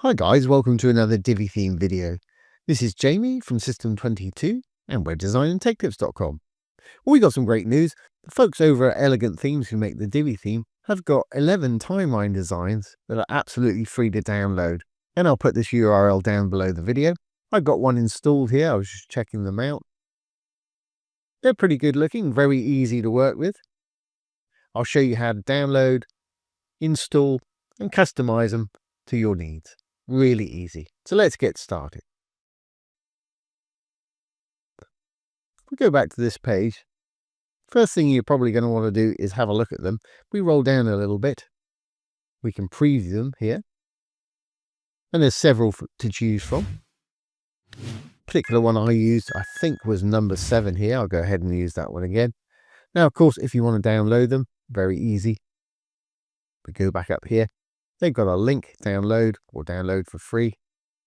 Hi guys, welcome to another Divi theme video. This is Jamie from System 22 and webdesignandtechtips.com. Well, we got some great news. The folks over at Elegant Themes who make the Divi theme have got 11 timeline designs that are absolutely free to download. And I'll put this URL down below the video. I've got one installed here. I was just checking them out. They're pretty good looking, very easy to work with. I'll show you how to download, install and customize them to your needs. Really easy. So let's get started. If we go back to this page, first thing you're probably going to want to do is have a look at them. We roll down a little bit. We can preview them here. And there's several to choose from. Particular one I used, I think, was number 7 here. I'll go ahead and use that one again. Now, of course, if you want to download them, very easy. We go back up here. They've got a link, download or download for free.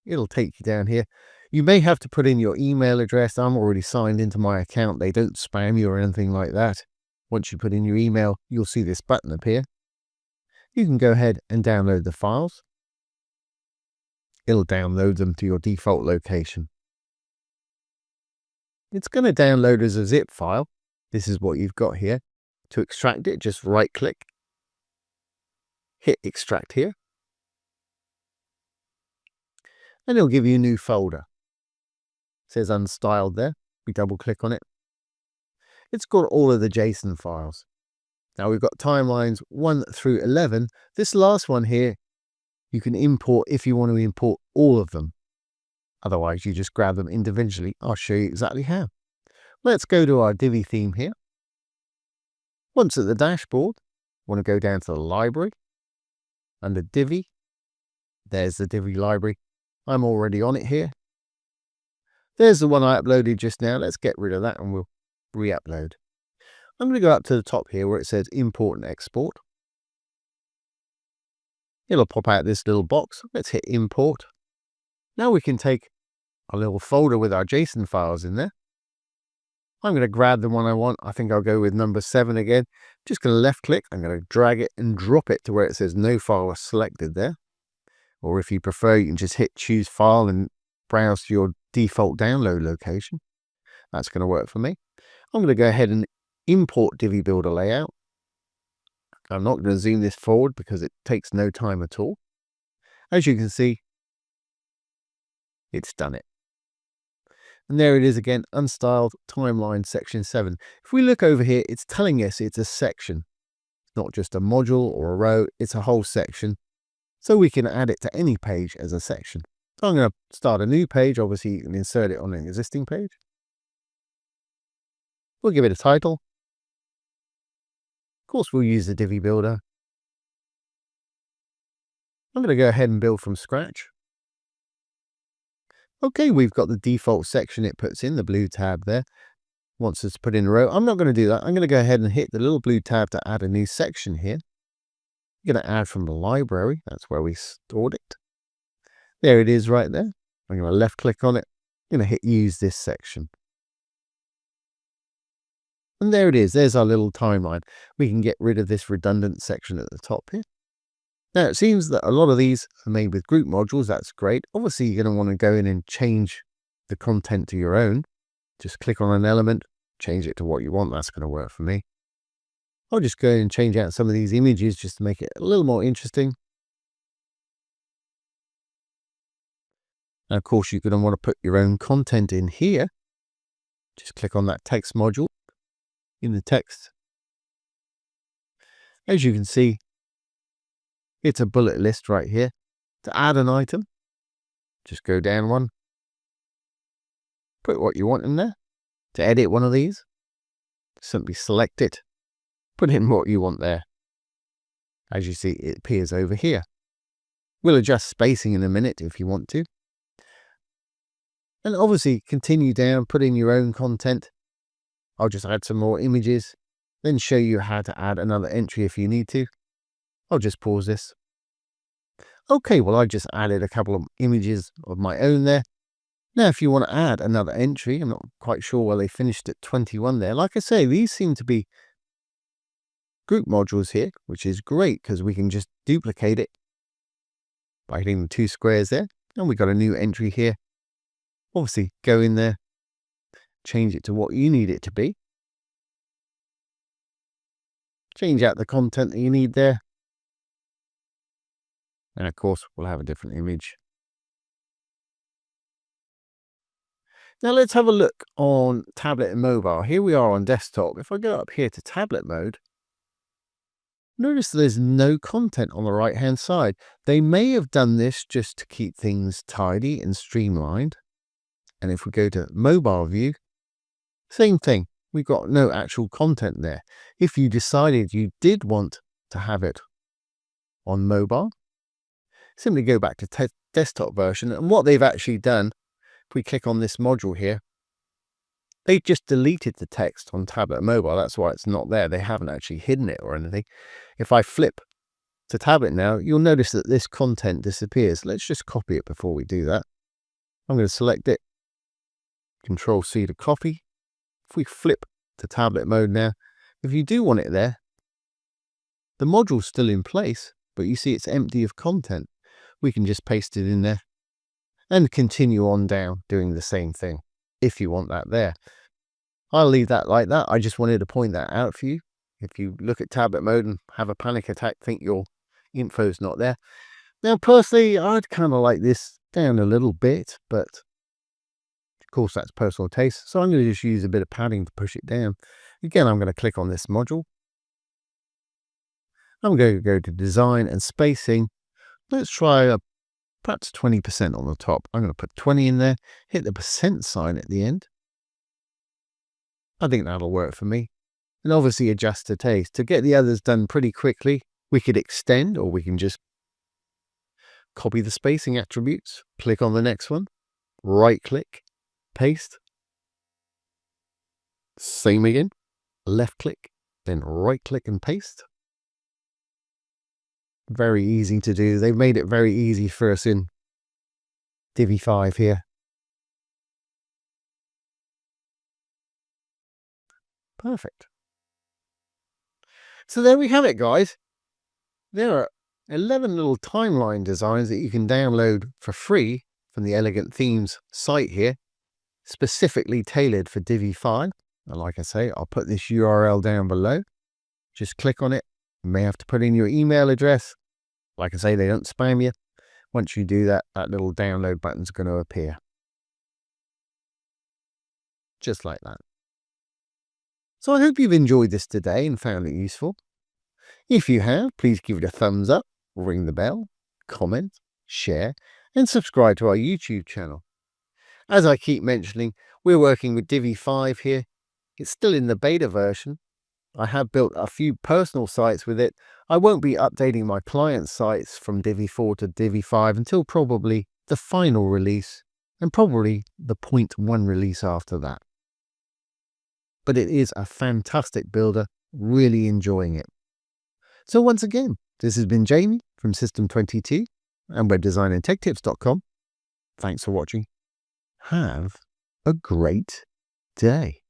It'll take you down here. You may have to put in your email address. I'm already signed into my account. They don't spam you or anything like that. Once you put in your email, you'll see this button appear. You can go ahead and download the files. It'll download them to your default location. It's going to download as a zip file. This is what you've got here. To extract it, just right click. Hit extract here. And it'll give you a new folder. It says unstyled there. We double click on it. It's got all of the JSON files. Now we've got timelines 1 through 11. This last one here, you can import if you want to import all of them. Otherwise, you just grab them individually. I'll show you exactly how. Let's go to our Divi theme here. Once at the dashboard, want to go down to the library. Under Divi, there's the Divi library. I'm already on it here. There's the one I uploaded just now. Let's get rid of that and we'll re-upload. I'm going to go up to the top here where it says import and export. It'll pop out this little box. Let's hit import. Now we can take a little folder with our JSON files in there. I'm going to grab the one I want. I think I'll go with number 7 again. Just going to left click. I'm going to drag it and drop it to where it says no file was selected there. Or if you prefer, you can just hit choose file and browse to your default download location. That's going to work for me. I'm going to go ahead and import Divi Builder layout. I'm not going to zoom this forward because it takes no time at all. As you can see, it's done it. And there it is again, unstyled timeline section 7. If we look over here, it's telling us it's a section, not just a module or a row, it's a whole section. So we can add it to any page as a section. So I'm going to start a new page. Obviously, you can insert it on an existing page. We'll give it a title. Of course, we'll use the Divi Builder. I'm going to go ahead and build from scratch. Okay, we've got the default section it puts in, the blue tab there. Wants us to put in a row. I'm not going to do that. I'm going to go ahead and hit the little blue tab to add a new section here. I'm going to add from the library. That's where we stored it. There it is right there. I'm going to left click on it. I'm going to hit use this section. And there it is. There's our little timeline. We can get rid of this redundant section at the top here. Now, it seems that a lot of these are made with group modules. That's great. Obviously, you're going to want to go in and change the content to your own. Just click on an element, change it to what you want. That's going to work for me. I'll just go and change out some of these images just to make it a little more interesting. And of course, you're going to want to put your own content in here. Just click on that text module in the text. As you can see, it's a bullet list right here. To add an item, just go down one. Put what you want in there. To edit one of these, simply select it. Put in what you want there. As you see, it appears over here. We'll adjust spacing in a minute if you want to. And obviously, continue down, put in your own content. I'll just add some more images, then show you how to add another entry if you need to. I'll just pause this. Okay, well, I just added a couple of images of my own there. Now, if you want to add another entry, I'm not quite sure where they finished at 21 there. Like I say, these seem to be group modules here, which is great because we can just duplicate it by hitting the 2 squares there. And we've got a new entry here. Obviously, go in there, change it to what you need it to be. Change out the content that you need there. And of course, we'll have a different image. Now let's have a look on tablet and mobile. Here we are on desktop. If I go up here to tablet mode, notice there's no content on the right hand side. They may have done this just to keep things tidy and streamlined. And if we go to mobile view, same thing. We've got no actual content there. If you decided you did want to have it on mobile, simply go back to desktop version. And what they've actually done, if we click on this module here, they just deleted the text on tablet and mobile. That's why it's not there. They haven't actually hidden it or anything. If I flip to tablet now, you'll notice that this content disappears. Let's just copy it before we do that. I'm going to select it. Control C to copy. If we flip to tablet mode now, if you do want it there, the module's still in place, but you see it's empty of content. We can just paste it in there and continue on down doing the same thing if you want that there. I'll leave that like that. I just wanted to point that out for you. If you look at tablet mode and have a panic attack, think your info's not there. Now, personally, I'd kind of like this down a little bit, but of course, that's personal taste. So I'm going to just use a bit of padding to push it down. Again, I'm going to click on this module. I'm going to go to design and spacing. Let's try perhaps 20% on the top. I'm going to put 20 in there, hit the percent sign at the end. I think that'll work for me. And obviously adjust to taste. To get the others done pretty quickly, we could extend, or we can just copy the spacing attributes, click on the next one, right click, paste. Same again, left click, then right click and paste. Very easy to do. They've made it very easy for us in Divi 5 here. Perfect. So there we have it, guys. There are 11 little timeline designs that you can download for free from the Elegant Themes site here, specifically tailored for Divi 5. And like I say, I'll put this URL down below. Just click on it. You may have to put in your email address. Like I say, they don't spam you. Once you do that, that little download button's going to appear. Just like that. So I hope you've enjoyed this today and found it useful. If you have, please give it a thumbs up, ring the bell, comment, share, and subscribe to our YouTube channel. As I keep mentioning, we're working with Divi 5 here. It's still in the beta version. I have built a few personal sites with it. I won't be updating my client sites from Divi 4 to Divi 5 until probably the final release, and probably the 0.1 release after that. But it is a fantastic builder, really enjoying it. So once again, this has been Jamie from System22 and webdesignandtechtips.com. Thanks for watching. Have a great day.